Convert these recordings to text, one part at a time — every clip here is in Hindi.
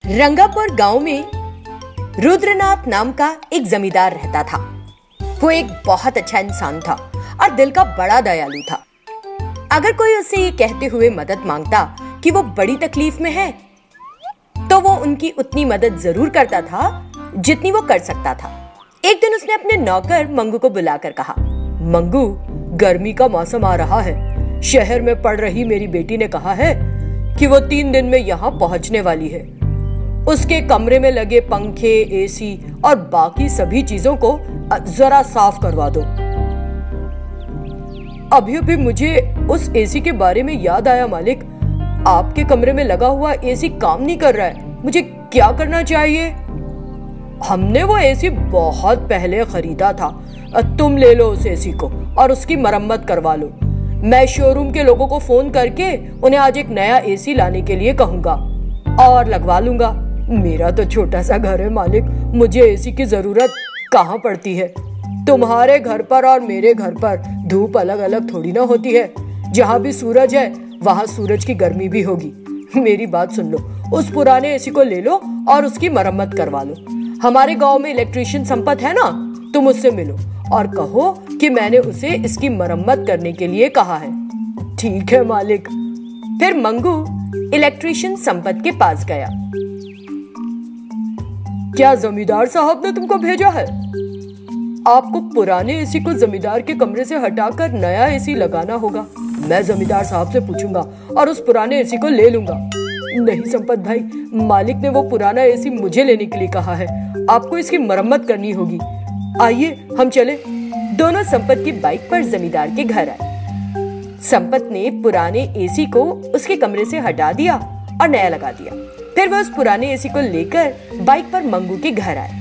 रंगापुर गांव में रुद्रनाथ नाम का एक जमींदार रहता था। वो एक बहुत अच्छा इंसान था और दिल का बड़ा दयालु था। अगर कोई उससे ये कहते हुए मदद मांगता कि वो बड़ी तकलीफ में है, तो वो उनकी उतनी मदद जरूर करता था जितनी वो कर सकता था। एक दिन उसने अपने नौकर मंगू को बुलाकर कहा, मंगू, गर्मी का मौसम आ रहा है। शहर में पढ़ रही मेरी बेटी ने कहा है कि वो 3 दिन में यहाँ पहुँचने वाली है। उसके कमरे में लगे पंखे, एसी और बाकी सभी चीजों को जरा साफ करवा दो। अभी अभी मुझे उस एसी के बारे में याद आया मालिक, आपके कमरे में लगा हुआ एसी काम नहीं कर रहा है। मुझे क्या करना चाहिए? हमने वो एसी बहुत पहले खरीदा था। तुम ले लो उस एसी को और उसकी मरम्मत करवा लो। मैं शोरूम के लोगों को फोन करके उन्हें आज एक नया एसी लाने के लिए कहूंगा और लगवा लूंगा। मेरा तो छोटा सा घर है मालिक, मुझे एसी की जरूरत कहाँ पड़ती है। तुम्हारे घर पर और मेरे घर पर धूप अलग अलग थोड़ी ना होती है। जहाँ भी सूरज है वहाँ सूरज की गर्मी भी होगी। मेरी बात सुन लो, उस पुराने एसी को ले लो और उसकी मरम्मत करवा लो। हमारे गांव में इलेक्ट्रीशियन संपत है ना, तुम उससे मिलो और कहो कि मैंने उसे इसकी मरम्मत करने के लिए कहा है। ठीक है मालिक। फिर मंगू इलेक्ट्रीशियन संपत के पास गया। क्या जमींदार साहब ने तुमको भेजा है? आपको पुराने एसी को जमींदार के कमरे से हटाकर नया एसी लगाना होगा। मैं जमींदार साहब से पूछूंगा और उस पुराने एसी को ले लूंगा। नहीं संपत भाई, मालिक ने वो पुराना एसी मुझे लेने के लिए कहा है। आपको इसकी मरम्मत करनी होगी। आइए हम चले। दोनों संपत की बाइक पर जमींदार के घर आए। संपत ने पुराने एसी को उसके कमरे से हटा दिया और नया लगा दिया। फिर वह उस पुराने एसी को लेकर बाइक पर मंगू के घर आए।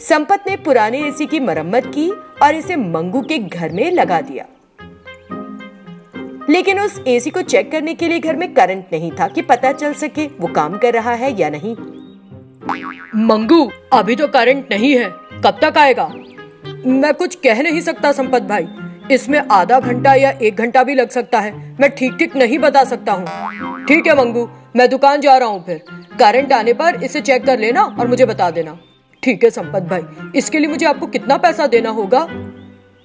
संपत ने पुराने एसी की मरम्मत की और इसे मंगू के घर में लगा दिया। लेकिन उस एसी को चेक करने के लिए घर में करंट नहीं था कि पता चल सके वो काम कर रहा है या नहीं। मंगू, अभी तो करंट नहीं है, कब तक आएगा? मैं कुछ कह नहीं सकता संपत भाई, इसमें आधा घंटा या 1 घंटा भी लग सकता है। मैं ठीक नहीं बता सकता हूँ। ठीक है मंगू, मैं दुकान जा रहा हूँ। फिर करंट आने पर इसे चेक कर लेना और मुझे बता देना। ठीक है संपत भाई। इसके लिए मुझे आपको कितना पैसा देना होगा?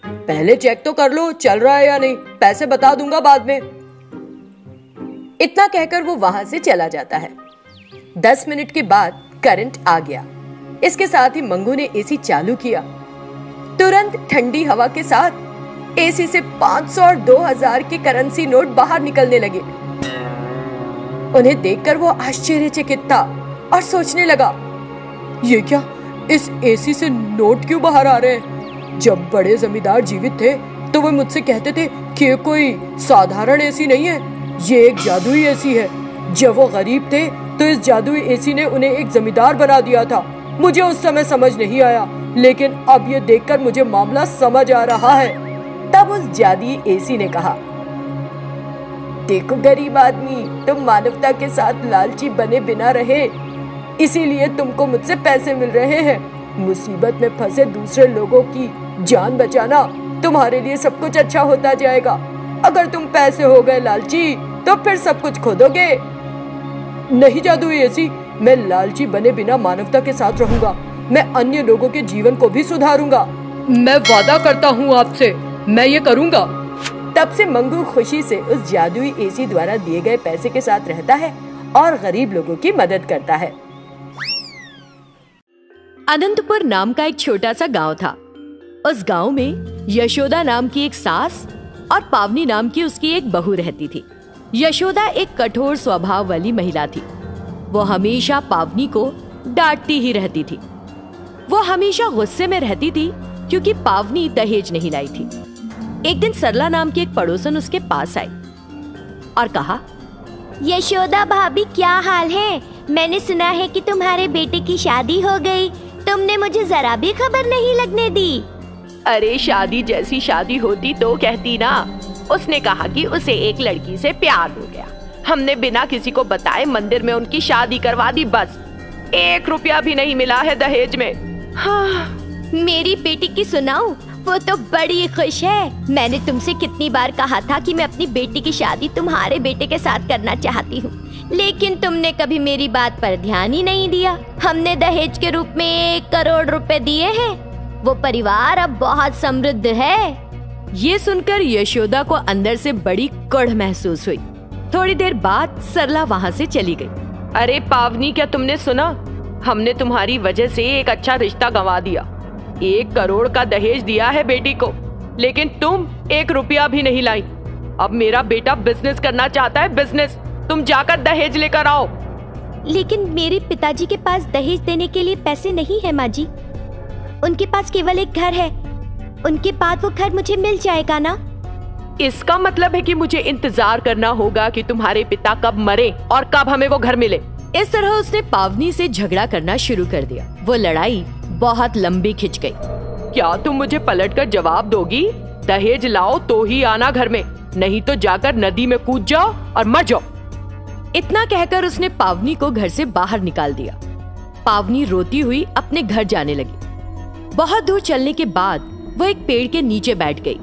पहले चेक तो कर लो चल रहा है या नहीं, पैसे बता दूंगा बाद में। इतना कहकर वो वहां से चला जाता है। 10 मिनट के बाद करंट आ गया। इसके साथ ही मंगू ने एसी चालू किया। तुरंत ठंडी हवा के साथ एसी से 500 और 2000 के करेंसी नोट बाहर निकलने लगे। उन्हें देखकर वो आश्चर्यचकित था और सोचने लगा, ये क्या, इस एसी से नोट क्यों बाहर आ रहे हैं? जब बड़े जमींदार जीवित थे तो वो मुझसे कहते थे कि ये कोई साधारण एसी नहीं है, ये एक जादुई एसी है। जब वो गरीब थे तो इस जादुई एसी ने उन्हें एक जमींदार बना दिया था। मुझे उस समय समझ नहीं आया, लेकिन अब ये देखकर मुझे मामला समझ आ रहा है। तब उस जादुई एसी ने कहा, देखो गरीब आदमी, तुम मानवता के साथ लालची बने बिना रहे, इसीलिए तुमको मुझसे पैसे मिल रहे हैं। मुसीबत में फंसे दूसरे लोगों की जान बचाना तुम्हारे लिए सब कुछ अच्छा होता जाएगा। अगर तुम पैसे हो गए लालची तो फिर सब कुछ खो दोगे। नहीं जादुई एसी, मैं लालची बने बिना मानवता के साथ रहूंगा। मैं अन्य लोगों के जीवन को भी सुधारूंगा। मैं वादा करता हूँ आपसे, मैं ये करूंगा। तब से मंगू खुशी से उस जादुई एसी द्वारा दिए गए पैसे के साथ रहता है और गरीब लोगों की मदद करता है। अनंतपुर नाम का एक छोटा सा गांव था। उस गांव में यशोदा नाम की एक सास और पावनी नाम की उसकी एक बहू रहती थी। यशोदा एक कठोर स्वभाव वाली महिला थी। वो हमेशा पावनी को डांटती ही रहती थी। वो हमेशा गुस्से में रहती थी क्योंकि पावनी दहेज नहीं लाई थी। एक दिन सरला नाम की एक पड़ोसन उसके पास आई और कहा, यशोदा भाभी, क्या हाल है? मैंने सुना है कि तुम्हारे बेटे की शादी हो गई। तुमने मुझे जरा भी खबर नहीं लगने दी। अरे शादी जैसी शादी होती तो कहती ना। उसने कहा कि उसे एक लड़की से प्यार हो गया। हमने बिना किसी को बताए मंदिर में उनकी शादी करवा दी। बस 1 रुपया भी नहीं मिला है दहेज में। हाँ, मेरी बेटी की सुनाऊं, वो तो बड़ी खुश है। मैंने तुमसे कितनी बार कहा था कि मैं अपनी बेटी की शादी तुम्हारे बेटे के साथ करना चाहती हूँ, लेकिन तुमने कभी मेरी बात पर ध्यान ही नहीं दिया। हमने दहेज के रूप में 1 करोड़ रुपए दिए हैं। वो परिवार अब बहुत समृद्ध है। ये सुनकर यशोदा को अंदर से बड़ी कड़ महसूस हुई। थोड़ी देर बाद सरला वहाँ से चली गई। अरे पावनी, क्या तुमने सुना? हमने तुम्हारी वजह से एक अच्छा रिश्ता गंवा दिया। 1 करोड़ का दहेज दिया है बेटी को, लेकिन तुम 1 रुपया भी नहीं लाई। अब मेरा बेटा बिजनेस करना चाहता है, बिजनेस। तुम जाकर दहेज लेकर आओ। लेकिन मेरे पिताजी के पास दहेज देने के लिए पैसे नहीं है माँ जी। उनके पास केवल एक घर है। उनके बाद वो घर मुझे मिल जाएगा ना? इसका मतलब है कि मुझे इंतजार करना होगा कि तुम्हारे पिता कब मरे और कब हमें वो घर मिले। इस तरह उसने पावनी से झगड़ा करना शुरू कर दिया। वो लड़ाई बहुत लंबी खिंच गई। क्या तुम मुझे पलटकर जवाब दोगी? दहेज लाओ तो ही आना घर में, नहीं तो जाकर नदी में कूद जाओ और मर जाओ। इतना कहकर उसने पावनी को घर से बाहर निकाल दिया। पावनी रोती हुई अपने घर जाने लगी। बहुत दूर चलने के बाद वो एक पेड़ के नीचे बैठ गई।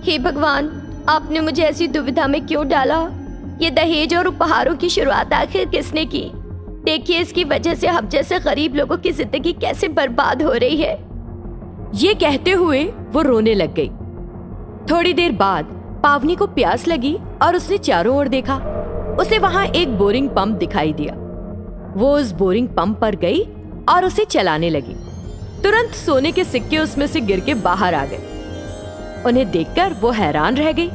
हे भगवान, आपने मुझे ऐसी दुविधा में क्यों डाला? ये दहेज और उपहारों की शुरुआत आखिर किसने की? देखिए, इसकी वजह से हम जैसे गरीब लोगों की जिंदगी कैसे बर्बाद हो रही है। ये कहते हुए वो रोने लग गई। थोड़ी देर बाद पावनी को प्यास लगी और उसने चारों ओर देखा। उसे वहां एक बोरिंग पंप दिखाई दिया। वो उस बोरिंग पंप पर गई और उसे चलाने लगी। तुरंत सोने के सिक्के उसमें से गिर के बाहर आ गए। उन्हें देखकर वो हैरान रह गई।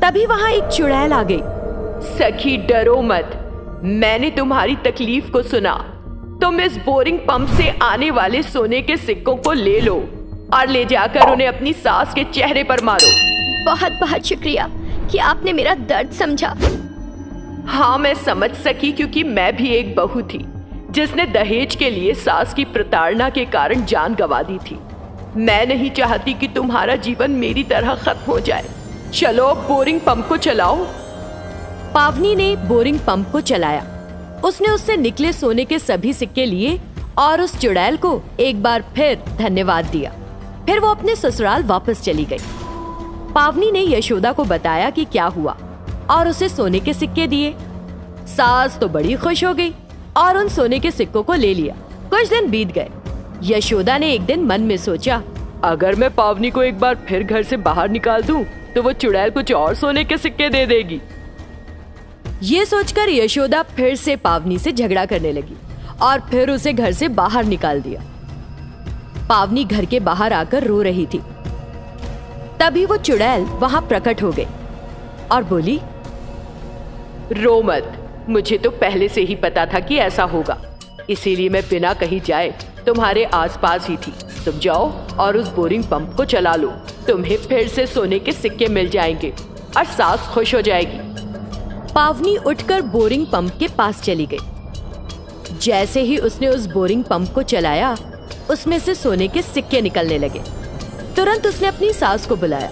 तभी वहां एक चुड़ैल आ गई। सखी, डरो मत, मैंने तुम्हारी तकलीफ को सुना। तुम इस बोरिंग पंप से आने वाले सोने के सिक्कों को ले लो और ले जाकर उन्हें अपनी सास के चेहरे पर मारो। बहुत बहुत शुक्रिया कि आपने मेरा दर्द समझा। हाँ, मैं समझ सकी, क्योंकि मैं भी एक बहू थी जिसने दहेज के लिए सास की प्रताड़ना के कारण जान गंवा दी थी। मैं नहीं चाहती कि तुम्हारा जीवन मेरी तरह खत्म हो जाए। चलो बोरिंग पंप को चलाओ। पावनी ने बोरिंग पंप को चलाया। उसने उससे निकले सोने के सभी सिक्के लिए और उस चुड़ैल को एक बार फिर धन्यवाद दिया। फिर वो अपने ससुराल वापस चली गई। पावनी ने यशोदा को बताया कि क्या हुआ और उसे सोने के सिक्के दिए। सास तो बड़ी खुश हो गई और उन सोने के सिक्कों को ले लिया। कुछ दिन बीत गए। यशोदा ने एक दिन मन में सोचा, अगर मैं पावनी को एक बार फिर घर से बाहर निकाल दूं, तो वो चुड़ैल कुछ और सोने के सिक्के दे देगी। ये सोचकर यशोदा फिर से पावनी से झगड़ा करने लगी और फिर उसे घर से बाहर निकाल दिया। पावनी घर के बाहर आकर रो रही थी। तभी वो चुड़ैल वहां प्रकट हो गई और बोली, रो मत, मुझे तो पहले से ही पता था कि ऐसा होगा, इसीलिए मैं बिना कहीं जाए तुम्हारे आसपास ही थी। तुम जाओ और उस बोरिंग पंप को चला लो। तुम्हें फिर से सोने के सिक्के मिल जाएंगे और सास खुश हो जाएगी। पावनी उठकर बोरिंग पंप के पास चली गई। जैसे ही उसने उस बोरिंग पंप को चलाया, उसमें से सोने के सिक्के निकलने लगे। तुरंत उसने अपनी सास को बुलाया।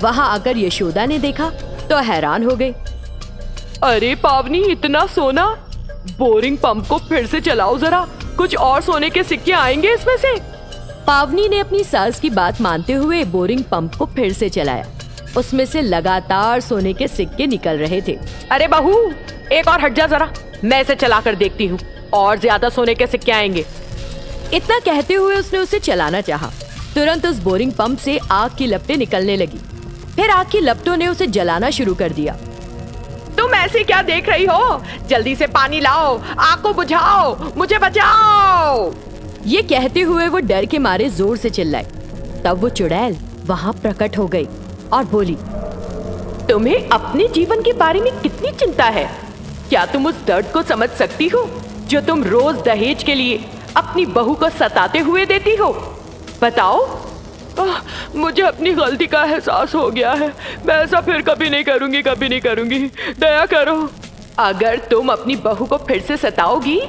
वहां आकर यशोदा ने देखा तो हैरान हो गई। अरे पावनी, इतना सोना! बोरिंग पंप को फिर से चलाओ जरा, कुछ और सोने के सिक्के आएंगे इसमें से। पावनी ने अपनी सास की बात मानते हुए बोरिंग पंप को फिर से चलाया। उसमें से लगातार सोने के सिक्के निकल रहे थे। अरे बहू, एक और हट जा जरा, मैं इसे चलाकर देखती हूँ, और ज्यादा सोने के सिक्के आएंगे। इतना कहते हुए उसने उसे चलाना चाहा। तुरंत उस बोरिंग पंप से आग की लपटें निकलने लगी। फिर आग की लपटों ने उसे जलाना शुरू कर दिया। तुम ऐसे क्या देख रही हो? जल्दी से पानी लाओ, आग को बुझाओ, मुझे बचाओ। ये कहते हुए वो डर के मारे जोर से चिल्लाई। तब वो चुड़ैल वहां प्रकट हो गई और बोली, तुम्हें अपने जीवन के बारे में कितनी चिंता है? क्या तुम उस दर्द को समझ सकती हो जो तुम रोज दहेज के लिए अपनी बहू को सताते हुए देती हो? बताओ। मुझे अपनी गलती का एहसास हो गया है। मैं ऐसा फिर कभी नहीं करूंगी, कभी नहीं करूंगी। दया करो। अगर तुम अपनी बहू को फिर से सताओगी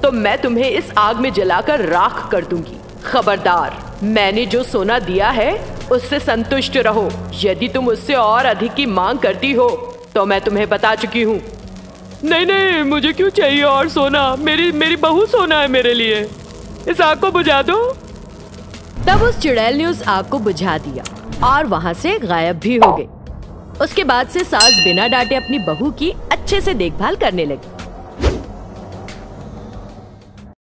तो मैं तुम्हें इस आग में जलाकर राख कर दूंगी। खबरदार, मैंने जो सोना दिया है उससे संतुष्ट रहो। यदि तुम उससे और अधिक की मांग करती हो तो मैं तुम्हें बता चुकी हूँ। नहीं नहीं, मुझे क्यों चाहिए और सोना? मेरी बहू सोना है मेरे लिए। इस आग को बुझा दो। तब उस चुड़ैल ने उस आग को बुझा दिया और वहाँ से गायब भी हो गई। उसके बाद से सास बिना डांटे अपनी बहू की अच्छे से देखभाल करने लगी।